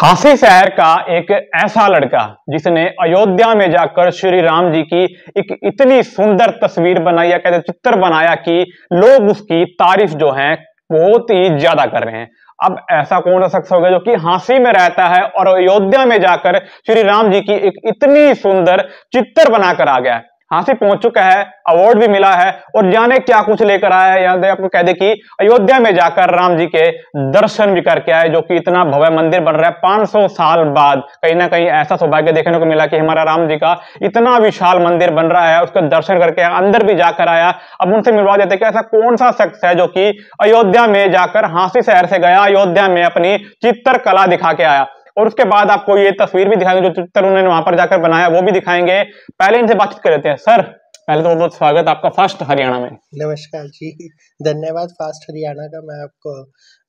हासी शहर का एक ऐसा लड़का जिसने अयोध्या में जाकर श्री राम जी की एक इतनी सुंदर तस्वीर बनाई या कहते चित्र बनाया कि लोग उसकी तारीफ जो है बहुत ही ज्यादा कर रहे हैं। अब ऐसा कौन सा शख्स होगा जो कि हांसी में रहता है और अयोध्या में जाकर श्री राम जी की एक इतनी सुंदर चित्र बनाकर आ गया है। हांसी पहुंच चुका है, अवार्ड भी मिला है और जाने क्या कुछ लेकर आया है। यहाँ आपको कह दे कि अयोध्या में जाकर राम जी के दर्शन भी करके आए, जो कि इतना भव्य मंदिर बन रहा है 500 साल बाद। कहीं ना कहीं ऐसा सौभाग्य देखने को मिला कि हमारा राम जी का इतना विशाल मंदिर बन रहा है, उसका दर्शन करके अंदर भी जाकर आया। अब उनसे मिलवा देते कि ऐसा कौन सा शख्स है जो कि अयोध्या में जाकर हांसी शहर से गया, अयोध्या में अपनी चित्रकला दिखा के आया। और उसके बाद आपको ये तस्वीर भी दिखाएंगे जो चित्र उन्होंने वहां पर जाकर बनाया, वो भी दिखाएंगे। पहले इनसे बातचीत कर लेते हैं। सर पहले तो बहुत स्वागत आपका फास्ट हरियाणा में। नमस्कार जी, धन्यवाद। फास्ट हरियाणा का मैं आपको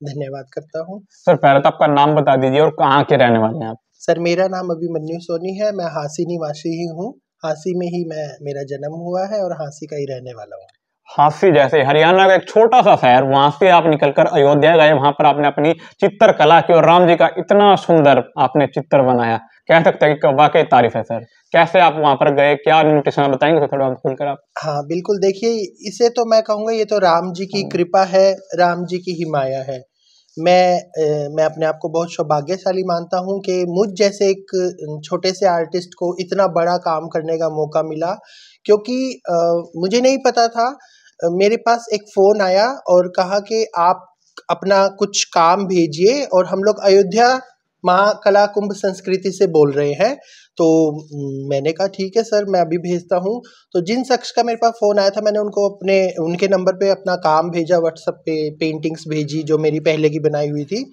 धन्यवाद करता हूँ। सर पहले तो आपका नाम बता दीजिए और कहाँ के रहने वाले हैं आप? सर मेरा नाम अभिमन्यु सोनी है, मैं हांसी निवासी ही हूँ। हांसी में ही मेरा जन्म हुआ है और हांसी का ही रहने वाला हूँ। हांसी जैसे हरियाणा का एक छोटा सा शहर, वहां से आप निकलकर अयोध्या गए, वहां पर आपने अपनी चित्रकला की और राम जी का इतना सुंदर आपने चित्र बनाया। कह सकते हैं कि वाकई तारीफ है सर। कैसे आप वहां पर गए, क्या इन्विटेशन बताएंगे तो थोड़ा खुलकर आप? हाँ बिल्कुल, देखिए इसे तो मैं कहूँगा ये तो राम जी की कृपा है, राम जी की ही माया है। मैं अपने आप को बहुत सौभाग्यशाली मानता हूँ कि मुझ जैसे एक छोटे से आर्टिस्ट को इतना बड़ा काम करने का मौका मिला, क्योंकि मुझे नहीं पता था। मेरे पास एक फ़ोन आया और कहा कि आप अपना कुछ काम भेजिए, और हम लोग अयोध्या महाकला कुंभ संस्कृति से बोल रहे हैं। तो मैंने कहा ठीक है सर, मैं अभी भेजता हूँ। तो जिन शख्स का मेरे पास फ़ोन आया था, मैंने उनको उनके नंबर पे अपना काम भेजा, व्हाट्सएप पे पेंटिंग्स भेजी जो मेरी पहले की बनाई हुई थी।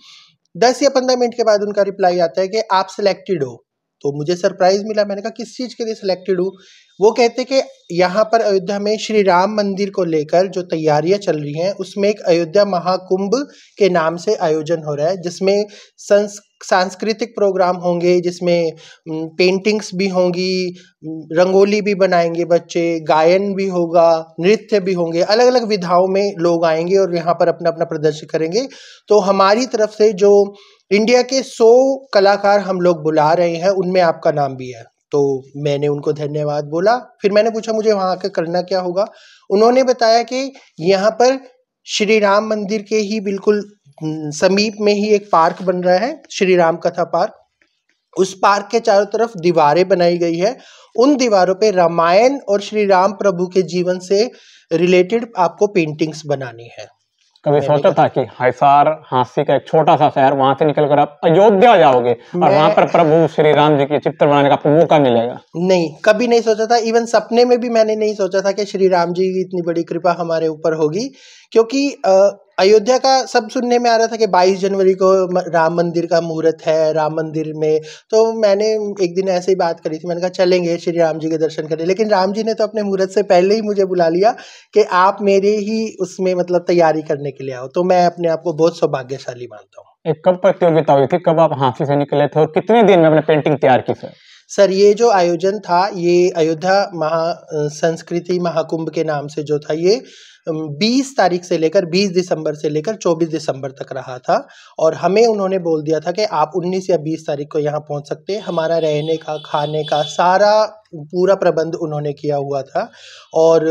10 या 15 मिनट के बाद उनका रिप्लाई आता है कि आप सिलेक्टेड हो। तो मुझे सरप्राइज़ मिला। मैंने कहा किस चीज़ के लिए सिलेक्टेड हूँ? वो कहते कि यहाँ पर अयोध्या में श्री राम मंदिर को लेकर जो तैयारियां चल रही हैं, उसमें एक अयोध्या महाकुंभ के नाम से आयोजन हो रहा है, जिसमें सांस्कृतिक प्रोग्राम होंगे, जिसमें पेंटिंग्स भी होंगी, रंगोली भी बनाएंगे बच्चे, गायन भी होगा, नृत्य भी होंगे, अलग अलग विधाओं में लोग आएंगे और यहाँ पर अपना अपना प्रदर्शन करेंगे। तो हमारी तरफ से जो इंडिया के 100 कलाकार हम लोग बुला रहे हैं, उनमें आपका नाम भी है। तो मैंने उनको धन्यवाद बोला। फिर मैंने पूछा मुझे वहाँ आकर करना क्या होगा। उन्होंने बताया कि यहाँ पर श्री राम मंदिर के ही बिल्कुल समीप में ही एक पार्क बन रहा है, श्री राम कथा पार्क। उस पार्क के चारों तरफ दीवारें बनाई गई है। उन दीवारों पे रामायण और श्री राम प्रभु के जीवन से रिलेटेड आपको पेंटिंग्स बनानी है। कभी सोचा था कि हिसार हांसी का एक छोटा सा शहर, वहां से निकलकर आप अयोध्या जाओगे और वहां पर प्रभु श्री राम जी की चित्र बनाने का आपको मौका मिलेगा? नहीं, कभी नहीं सोचा था। इवन सपने में भी मैंने नहीं सोचा था कि श्री राम जी की इतनी बड़ी कृपा हमारे ऊपर होगी, क्योंकि अयोध्या का सब सुनने में आ रहा था कि 22 जनवरी को राम मंदिर का मुहूर्त है, राम मंदिर में। तो मैंने एक दिन ऐसे ही बात करी थी, मैंने कहा चलेंगे श्री राम जी के दर्शन करने। लेकिन राम जी ने तो अपने मुहूर्त से पहले ही मुझे बुला लिया कि आप मेरे ही उसमें मतलब तैयारी करने के लिए आओ। तो मैं अपने आप को बहुत सौभाग्यशाली मानता हूँ। एक कब प्रतियोगिता हुई थी, कब आप हांसी से निकले थे और कितने दिन में अपने पेंटिंग तैयार की सर? सर ये जो आयोजन था, ये अयोध्या संस्कृति महाकुंभ के नाम से जो था, ये 20 तारीख से लेकर 20 दिसंबर से लेकर 24 दिसंबर तक रहा था। और हमें उन्होंने बोल दिया था कि आप 19 या 20 तारीख को यहाँ पहुँच सकते हैं। हमारा रहने का, खाने का सारा पूरा प्रबंध उन्होंने किया हुआ था। और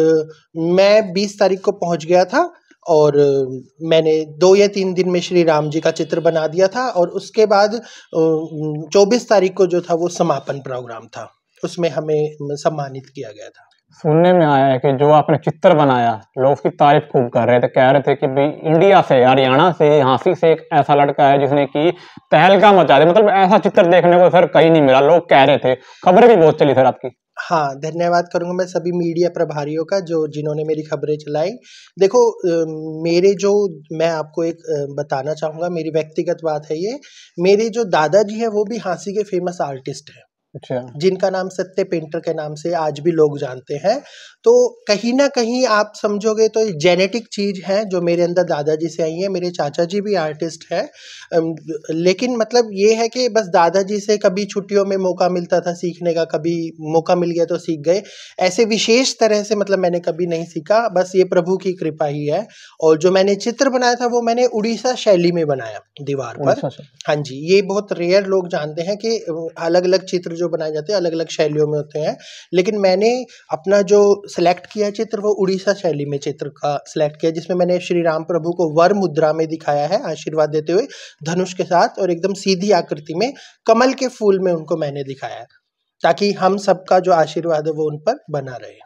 मैं 20 तारीख को पहुँच गया था और मैंने 2 या 3 दिन में श्री राम जी का चित्र बना दिया था। और उसके बाद 24 तारीख को जो था वो समापन प्रोग्राम था, उसमें हमें सम्मानित किया गया था। सुनने में आया है कि जो आपने चित्र बनाया, लोग उसकी तारीफ खूब कर रहे थे, कह रहे थे कि भाई इंडिया से, हरियाणा से, हांसी से एक ऐसा लड़का है जिसने की तहलका मचा दी। मतलब ऐसा चित्र देखने को सर कहीं नहीं मिला, लोग कह रहे थे। खबरें भी बहुत चली सर आपकी। हाँ, धन्यवाद करूँगा मैं सभी मीडिया प्रभारियों का जिन्होंने मेरी खबरें चलाई। देखो मैं आपको एक बताना चाहूँगा, मेरी व्यक्तिगत बात है ये। मेरे जो दादाजी हैं वो भी हांसी के फेमस आर्टिस्ट हैं। अच्छा। जिनका नाम सत्य पेंटर के नाम से आज भी लोग जानते हैं। तो कहीं ना कहीं आप समझोगे तो जेनेटिक चीज है जो मेरे अंदर दादाजी से आई है। मेरे चाचा जी भी आर्टिस्ट है, लेकिन मतलब ये है कि बस दादाजी से कभी छुट्टियों में मौका मिलता था सीखने का, कभी मौका मिल गया तो सीख गए। ऐसे विशेष तरह से मतलब मैंने कभी नहीं सीखा, बस ये प्रभु की कृपा ही है। और जो मैंने चित्र बनाया था वो मैंने उड़ीसा शैली में बनाया दीवार पर। अच्छा, अच्छा। हाँ जी, ये बहुत रेयर लोग जानते हैं कि अलग अलग चित्र जो बनाए जाते हैं अलग अलग शैलियों में होते हैं, लेकिन मैंने अपना जो सिलेक्ट किया चित्र वो उड़ीसा शैली में चित्र का सिलेक्ट किया, जिसमें मैंने श्री राम प्रभु को वर मुद्रा में दिखाया है, आशीर्वाद देते हुए धनुष के साथ, और एकदम सीधी आकृति में कमल के फूल में उनको मैंने दिखाया है, ताकि हम सबका जो आशीर्वाद है वो उन पर बना रहे।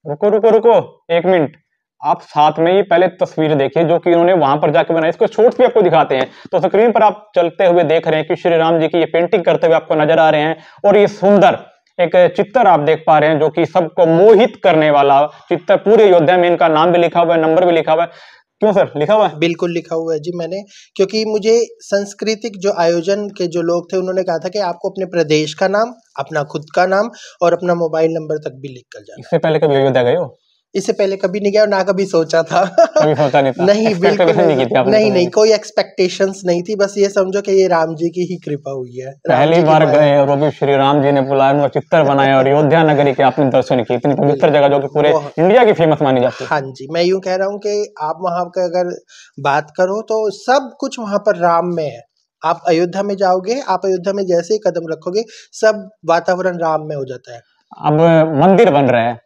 रुको रुको रुको, 1 मिनट। आप साथ में ही पहले तस्वीर देखिए जो कि उन्होंने वहां पर जाके बनाई, इसको शॉर्ट्स भी आपको दिखाते हैं। तो स्क्रीन पर आप चलते हुए देख रहे हैं कि श्री राम जी की ये पेंटिंग करते हुए आपको नजर आ रहे हैं, और ये सुंदर एक चित्र आप देख पा रहे हैं जो कि सबको मोहित करने वाला चित्र। पूरे अयोध्या में इनका नाम भी लिखा हुआ है, नंबर भी लिखा हुआ है। क्यों सर, लिखा हुआ है? बिल्कुल लिखा हुआ है जी मैंने, क्योंकि मुझे सांस्कृतिक जो आयोजन के जो लोग थे उन्होंने कहा था कि आपको अपने प्रदेश का नाम, अपना खुद का नाम और अपना मोबाइल नंबर तक भी लिख कर जाना। इससे पहले कभी अयोध्या गए हो? इससे पहले कभी नहीं गया और ना कभी सोचा था। कभी सोचा नहीं था? नहीं, बिल्कुल नहीं की थी आपने? नहीं नहीं, कोई एक्सपेक्टेशंस नहीं थी, बस ये समझो कि ये राम जी की ही कृपा हुई है। पहली बार गए और वो भी श्री राम जी ने बुलाया, उनका चित्र बनाया और अयोध्या नगरी के आपने दर्शन किए, इतनी पवित्र जगह जो कि पूरे इंडिया की फेमस मानी जाती है। हाँ जी, मैं यूं कह रहा हूँ कि आप वहां का अगर बात करो तो सब कुछ वहां पर राम में है। आप अयोध्या में जाओगे, आप अयोध्या में जैसे ही कदम रखोगे सब वातावरण राम में हो जाता है। अब मंदिर बन रहा है,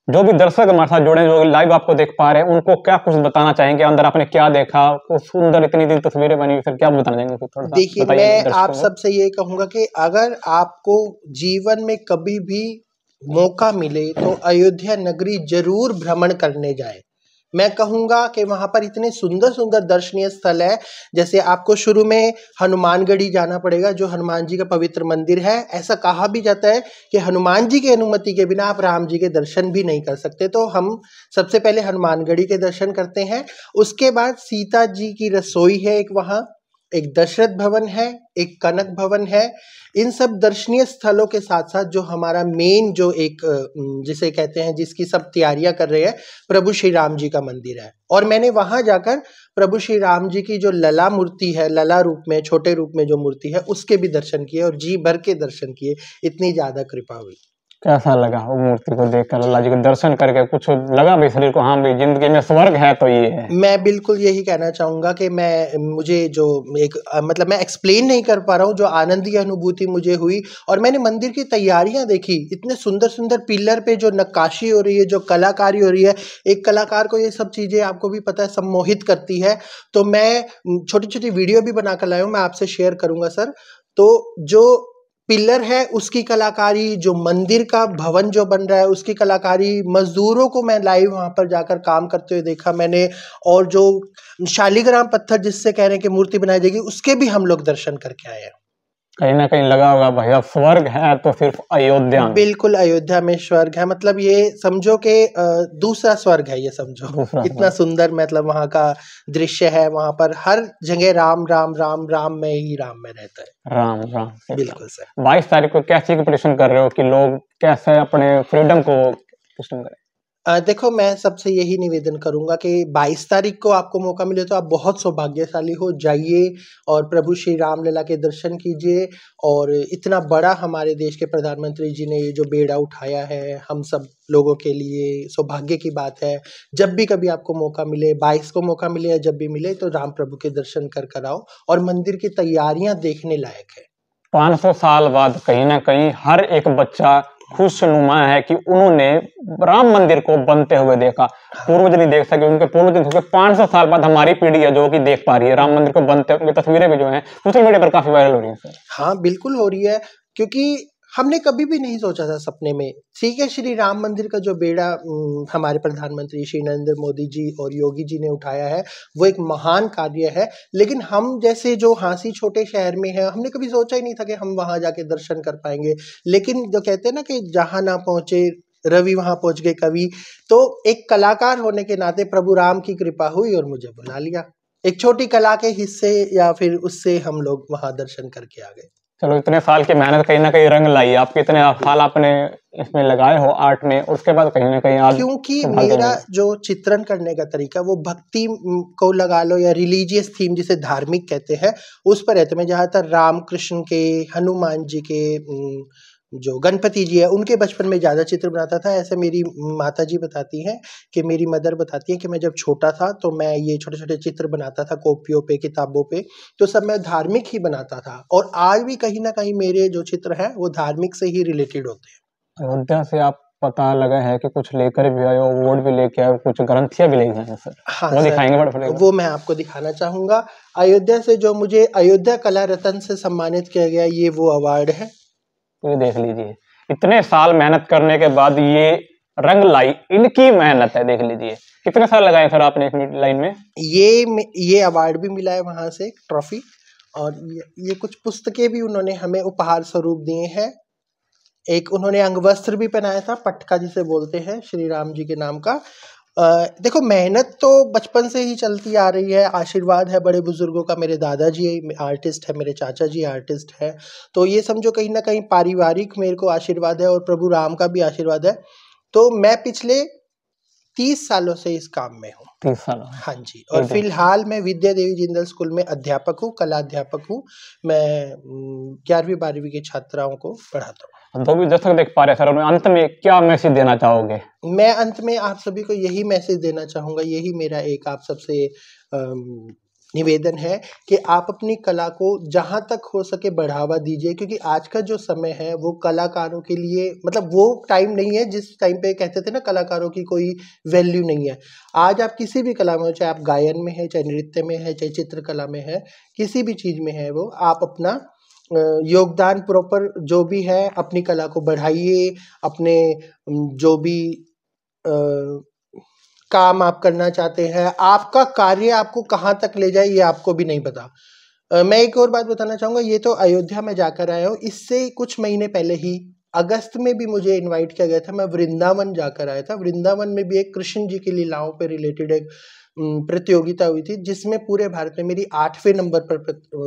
जो भी दर्शक हमारे साथ जुड़े, जो लाइव आपको देख पा रहे हैं, उनको क्या कुछ बताना चाहेंगे? अंदर आपने क्या देखा? तो सुंदर इतनी दिन तस्वीरें बनी, फिर क्या बताना चाहेंगे? थोड़ा सा देखिए, मैं आप सबसे ये कहूंगा कि अगर आपको जीवन में कभी भी मौका मिले तो अयोध्या नगरी जरूर भ्रमण करने जाए। मैं कहूंगा कि वहां पर इतने सुंदर सुंदर दर्शनीय स्थल है। जैसे आपको शुरू में हनुमानगढ़ी जाना पड़ेगा, जो हनुमान जी का पवित्र मंदिर है। ऐसा कहा भी जाता है कि हनुमान जी की अनुमति के बिना आप राम जी के दर्शन भी नहीं कर सकते। तो हम सबसे पहले हनुमानगढ़ी के दर्शन करते हैं। उसके बाद सीता जी की रसोई है एक, वहाँ एक दशरथ भवन है, एक कनक भवन है। इन सब दर्शनीय स्थलों के साथ साथ जो हमारा मेन जो एक जिसे कहते हैं, जिसकी सब तैयारियां कर रहे हैं, प्रभु श्री राम जी का मंदिर है। और मैंने वहां जाकर प्रभु श्री राम जी की जो लला मूर्ति है, लला रूप में, छोटे रूप में जो मूर्ति है, उसके भी दर्शन किए और जी भर के दर्शन किए। इतनी ज्यादा कृपा हुई। कैसा लगा वो मूर्ति को देखकर, अल्लाह जी के दर्शन करके? कुछ लगा भी शरीर को, हाँ भाई जिंदगी में स्वर्ग है तो ये है? मैं बिल्कुल यही कहना चाहूंगा कि मुझे जो एक मतलब मैं एक्सप्लेन नहीं कर पा रहा हूँ, जो आनंद की अनुभूति मुझे हुई। और मैंने मंदिर की तैयारियां देखी, इतने सुंदर सुंदर पिलर पे जो नक्काशी हो रही है, जो कलाकारी हो रही है। एक कलाकार को ये सब चीजें, आपको भी पता है, सम्मोहित करती है। तो मैं छोटी छोटी वीडियो भी बनाकर लाया हूँ, मैं आपसे शेयर करूंगा सर। तो जो पिलर है उसकी कलाकारी, जो मंदिर का भवन जो बन रहा है उसकी कलाकारी, मजदूरों को मैं लाइव वहां पर जाकर काम करते हुए देखा मैंने। और जो शालिग्राम पत्थर जिससे कह रहे हैं कि मूर्ति बनाई जाएगी, उसके भी हम लोग दर्शन करके आए हैं। कहीं ना कहीं लगा होगा भैया स्वर्ग है तो सिर्फ अयोध्या में। बिल्कुल अयोध्या में स्वर्ग है, मतलब ये समझो कि दूसरा स्वर्ग है, ये समझो। इतना सुंदर मतलब वहाँ का दृश्य है। वहाँ पर हर जगह राम राम राम राम में ही राम में रहता है। राम राम, बिल्कुल सर। 22 तारीख को कैसी प्रिपरेशन कर रहे हो कि लोग कैसे अपने फ्रीडम को सिस्टम करें? देखो, मैं सबसे यही निवेदन करूंगा कि 22 तारीख को आपको मौका मिले तो आप बहुत सौभाग्यशाली हो, जाइए और प्रभु श्री रामलला के दर्शन कीजिए। और इतना बड़ा हमारे देश के प्रधानमंत्री जी ने ये जो बेड़ा उठाया है, हम सब लोगों के लिए सौभाग्य की बात है। जब भी कभी आपको मौका मिले, 22 को मौका मिले या जब भी मिले, तो राम प्रभु के दर्शन कर आओ। और मंदिर की तैयारियां देखने लायक है। 500 साल बाद कहीं ना कहीं हर एक बच्चा खुशनुमा है कि उन्होंने राम मंदिर को बनते हुए देखा। पूर्वज नहीं देख सके, उनके पूर्वज नहीं देख सके। 500 साल बाद हमारी पीढ़ी है जो कि देख पा रही है राम मंदिर को बनते हुए। तस्वीरें भी जो हैं सोशल मीडिया पर काफी वायरल हो रही है। हाँ बिल्कुल हो रही है, क्योंकि हमने कभी भी नहीं सोचा था सपने में। ठीक है, श्री राम मंदिर का जो बेड़ा हमारे प्रधानमंत्री श्री नरेंद्र मोदी जी और योगी जी ने उठाया है, वो एक महान कार्य है। लेकिन हम जैसे जो हांसी छोटे शहर में है, हमने कभी सोचा ही नहीं था कि हम वहां जाके दर्शन कर पाएंगे। लेकिन जो कहते हैं ना कि जहां ना पहुंचे रवि वहां पहुंच गए कवि। तो एक कलाकार होने के नाते प्रभु राम की कृपा हुई और मुझे बुला लिया। एक छोटी कला के हिस्से या फिर उससे हम लोग वहां दर्शन करके आ गए। चलो, इतने साल की मेहनत कहीं ना कहीं रंग लाई, आपके इतने साल आपने इसमें लगाए हो आर्ट में, उसके बाद कहीं ना कहीं आज क्योंकि मेरा जो चित्रण करने का तरीका वो भक्ति को लगा लो या रिलीजियस थीम जिसे धार्मिक कहते हैं उस पर है। तो मैं ज्यादातर राम कृष्ण के, हनुमान जी के, जो गणपति जी है उनके बचपन में ज्यादा चित्र बनाता था। ऐसे मेरी माता जी बताती हैं कि मेरी मदर बताती है कि मैं जब छोटा था तो मैं ये छोटे छोटे चित्र बनाता था कॉपियों पे, किताबों पे, तो सब मैं धार्मिक ही बनाता था। और आज भी कहीं ना कहीं मेरे जो चित्र हैं वो धार्मिक से ही रिलेटेड होते हैं। अयोध्या से आप पता लगा है कि कुछ लेकर भी आए हो, अवार्ड भी लेके आए हो, कुछ ग्रंथियां भी लेके आए हैं सर। हाँ वो दिखाएंगे बड़ा फटेगा। वो मैं आपको दिखाना चाहूंगा। अयोध्या से जो मुझे अयोध्या कला रत्न से सम्मानित किया गया, ये वो अवार्ड है। तो ये देख लीजिए, इतने साल मेहनत करने के बाद ये रंग लाई, इनकी मेहनत है। देख लीजिए कितने साल लगाए सर आपने इस लाइन में। ये अवार्ड भी मिला है वहां से, एक ट्रॉफी, और ये कुछ पुस्तकें भी उन्होंने हमें उपहार स्वरूप दिए हैं। एक उन्होंने अंगवस्त्र भी पहनाया था, पटका जिसे बोलते हैं, श्री राम जी के नाम का। देखो, मेहनत तो बचपन से ही चलती आ रही है, आशीर्वाद है बड़े बुजुर्गों का। मेरे दादाजी आर्टिस्ट है, मेरे चाचा जी आर्टिस्ट है, तो ये समझो कहीं ना कहीं पारिवारिक मेरे को आशीर्वाद है और प्रभु राम का भी आशीर्वाद है। तो मैं पिछले 30 सालों से इस काम में हूँ। 30 साल। हाँ जी। और फिलहाल मैं विद्या देवी जिंदल स्कूल में अध्यापक हूँ, कला अध्यापक हूँ। मैं 11वीं 12वीं की छात्राओं को पढ़ाता हूँ। तो भी दर्शक देख पा रहे सर, अंत में क्या मैसेज देना चाहोगे। मैं अंत में आप सभी को यही मैसेज देना चाहूंगा, यही मेरा एक आप सबसे निवेदन है कि आप अपनी कला को जहां तक हो सके बढ़ावा दीजिए, क्योंकि आज का जो समय है वो कलाकारों के लिए, मतलब वो टाइम नहीं है जिस टाइम पे कहते थे ना कलाकारों की कोई वैल्यू नहीं है। आज आप किसी भी कला में हो, चाहे आप गायन में है, चाहे नृत्य में है, चाहे चित्रकला में है, किसी भी चीज में है, वो आप अपना योगदान प्रॉपर जो भी है अपनी कला को बढ़ाइए। अपने जो भी काम आप करना चाहते हैं, आपका कार्य आपको कहाँ तक ले जाए ये आपको भी नहीं पता। मैं एक और बात बताना चाहूँगा, ये तो अयोध्या में जाकर आया हूँ, इससे कुछ महीने पहले ही अगस्त में भी मुझे इनवाइट किया गया था, मैं वृंदावन जाकर आया था। वृंदावन में भी एक कृष्ण जी की लीलाओं पर रिलेटेड एक प्रतियोगिता हुई थी, जिसमें पूरे भारत में मेरी 8वें नंबर पर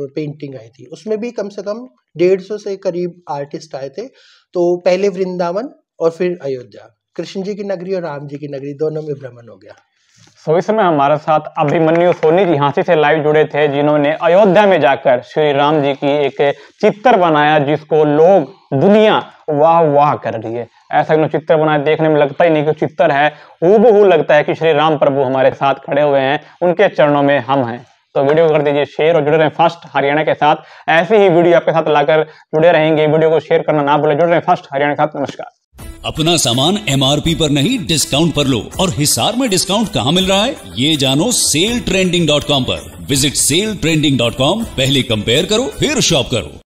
पेंटिंग आई थी। उसमें भी कम से कम 150 से करीब आर्टिस्ट आए थे। तो पहले वृंदावन और फिर अयोध्या, कृष्ण जी की नगरी और राम जी की नगरी, दोनों में भ्रमण हो गया। तो इस समय हमारे साथ अभिमन्यु सोनी जी झांसी से लाइव जुड़े थे, जिन्होंने अयोध्या में जाकर श्री राम जी की एक चित्र बनाया, जिसको लोग, दुनिया वाह वाह कर रही है। ऐसा इन्होंने चित्र बनाया, देखने में लगता ही नहीं कि चित्र है, हूबहू लगता है कि श्री राम प्रभु हमारे साथ खड़े हुए हैं, उनके चरणों में हम हैं। तो वीडियो को कर दीजिए शेयर और जुड़े रहें फर्स्ट हरियाणा के साथ। ऐसी ही वीडियो आपके साथ लाकर जुड़े रहेंगे। वीडियो को शेयर करना ना भूलें। जुड़े रहें फर्स्ट हरियाणा के साथ। नमस्कार। अपना सामान MRP पर नहीं, डिस्काउंट पर लो। और हिसार में डिस्काउंट कहाँ मिल रहा है ये जानो SaleTrending.com पर। विजिट SaleTrending.com, पहले कंपेयर करो फिर शॉप करो।